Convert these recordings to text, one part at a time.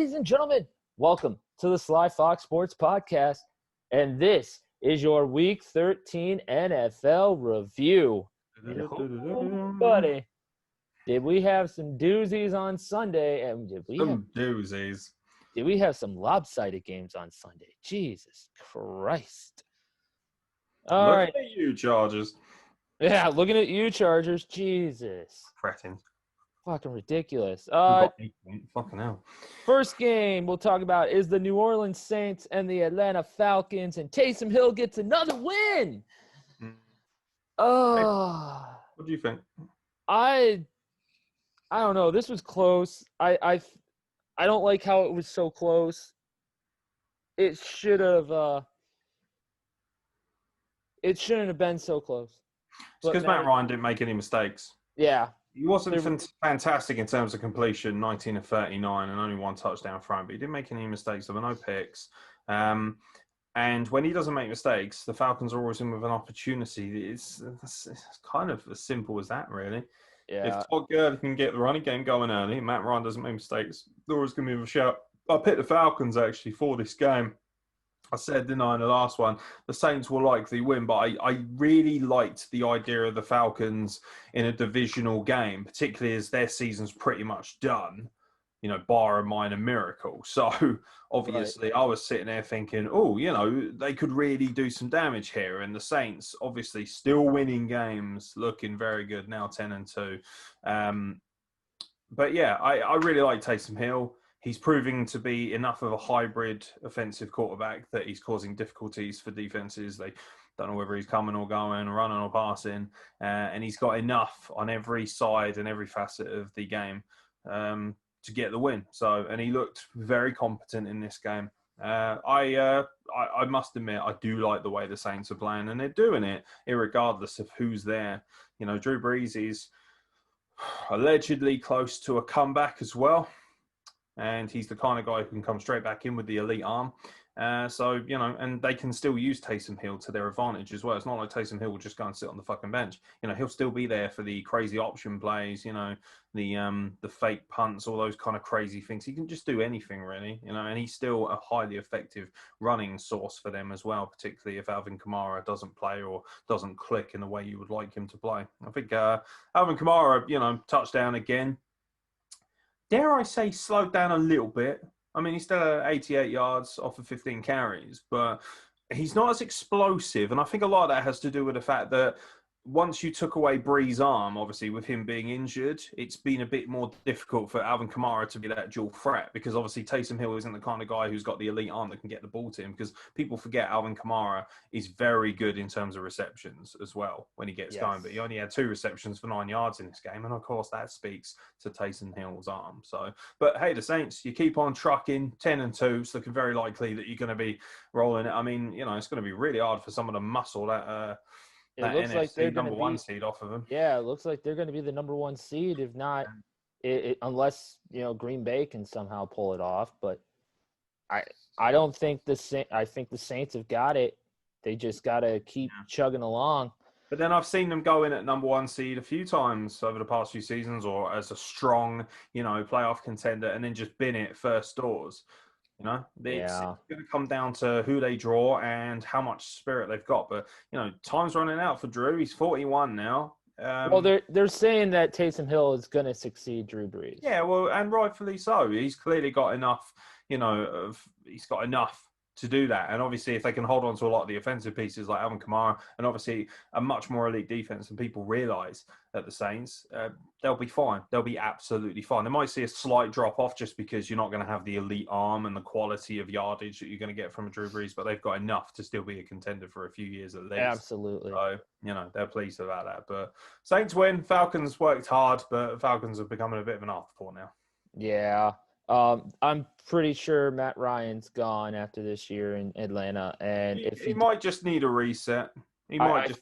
Ladies and gentlemen, welcome to the Sly Fox Sports podcast, and this is your Week 13 NFL review. And buddy, did we have some doozies on Sunday, and did we have some lopsided games on Sunday? Jesus Christ! All right, at you, Chargers. yeah, looking at you, Chargers. Jesus, Cretins. fucking ridiculous. Fucking hell. First game we'll talk about is the New Orleans Saints and the Atlanta Falcons, and Taysom Hill gets another win. What do you think? I don't know. This was close. I don't like how it was so close. It shouldn't have been so close. It's because Matt Ryan didn't make any mistakes. Yeah. He wasn't fantastic in terms of completion, 19 of 39, and only one touchdown thrown, but he didn't make any mistakes. There were no picks. And when he doesn't make mistakes, the Falcons are always in with an opportunity. It's kind of as simple as that, really. Yeah. If Todd Gurley can get the running game going early, Matt Ryan doesn't make mistakes, they're always going to be a shout. I picked the Falcons, actually, for this game. I said, didn't I, in the last one, the Saints will likely win, but I really liked the idea of the Falcons in a divisional game, particularly as their season's pretty much done, bar a minor miracle. So, obviously, I was sitting there thinking, they could really do some damage here. And the Saints, obviously, still winning games, looking very good now, 10-2. But, yeah, I really like Taysom Hill. He's proving to be enough of a hybrid offensive quarterback that he's causing difficulties for defenses. They don't know whether he's coming or going, running or passing. And he's got enough on every side and every facet of the game to get the win. And he looked very competent in this game. I must admit, I do like the way the Saints are playing, and they're doing it irregardless of who's there. Drew Brees is allegedly close to a comeback as well. And he's the kind of guy who can come straight back in with the elite arm. And they can still use Taysom Hill to their advantage as well. It's not like Taysom Hill will just go and sit on the fucking bench. He'll still be there for the crazy option plays, the fake punts, all those kind of crazy things. He can just do anything, really, and he's still a highly effective running source for them as well, particularly if Alvin Kamara doesn't play or doesn't click in the way you would like him to play. I think Alvin Kamara, touchdown again. Dare I say, slowed down a little bit. I mean, he's still at 88 yards off of 15 carries, but he's not as explosive. And I think a lot of that has to do with the fact that once you took away Brees' arm, obviously with him being injured, it's been a bit more difficult for Alvin Kamara to be that dual threat, because obviously Taysom Hill isn't the kind of guy who's got the elite arm that can get the ball to him, because people forget Alvin Kamara is very good in terms of receptions as well when he gets going, but he only had 2 receptions for 9 yards in this game, and of course that speaks to Taysom Hill's arm. But hey, the Saints, you keep on trucking, 10-2, it's looking very likely that you're going to be rolling it. I mean, it's going to be really hard for someone to muscle that it looks like they're number one seed off of them. Yeah, it looks like they're going to be the number 1 seed, if not, unless Green Bay can somehow pull it off. But I don't think I think the Saints have got it. They just got to keep chugging along. But then I've seen them go in at number 1 seed a few times over the past few seasons, or as a strong, playoff contender, and then just bin it first doors. It's going to come down to who they draw and how much spirit they've got. But, time's running out for Drew. He's 41 now. Well, they're saying that Taysom Hill is going to succeed Drew Brees. Yeah, well, and rightfully so. He's clearly got enough, he's got enough to do that. And obviously, if they can hold on to a lot of the offensive pieces like Alvin Kamara, and obviously a much more elite defense than people realize at the Saints, they'll be fine. They'll be absolutely fine. They might see a slight drop off just because you're not going to have the elite arm and the quality of yardage that you're going to get from a Drew Brees, but they've got enough to still be a contender for a few years at least. Absolutely. So, they're pleased about that. But Saints win. Falcons worked hard, but Falcons are becoming a bit of an afterthought now. Yeah. I'm pretty sure Matt Ryan's gone after this year in Atlanta, and he might just need a reset. His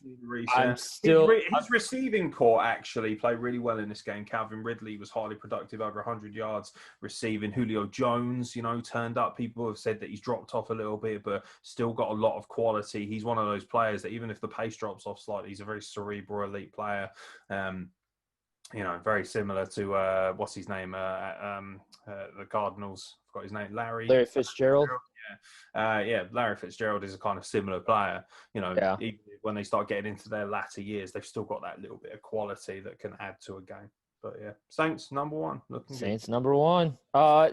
receiving core actually played really well in this game. Calvin Ridley was highly productive, over 100 yards receiving. Julio Jones, turned up. People have said that he's dropped off a little bit, but still got a lot of quality. He's one of those players that even if the pace drops off slightly, he's a very cerebral elite player. very similar to what's his name? The Cardinals. I forgot his name. Larry Fitzgerald. Larry Fitzgerald is a kind of similar player. Yeah. Even when they start getting into their latter years, they've still got that little bit of quality that can add to a game. But yeah, Saints number one. Saints number one.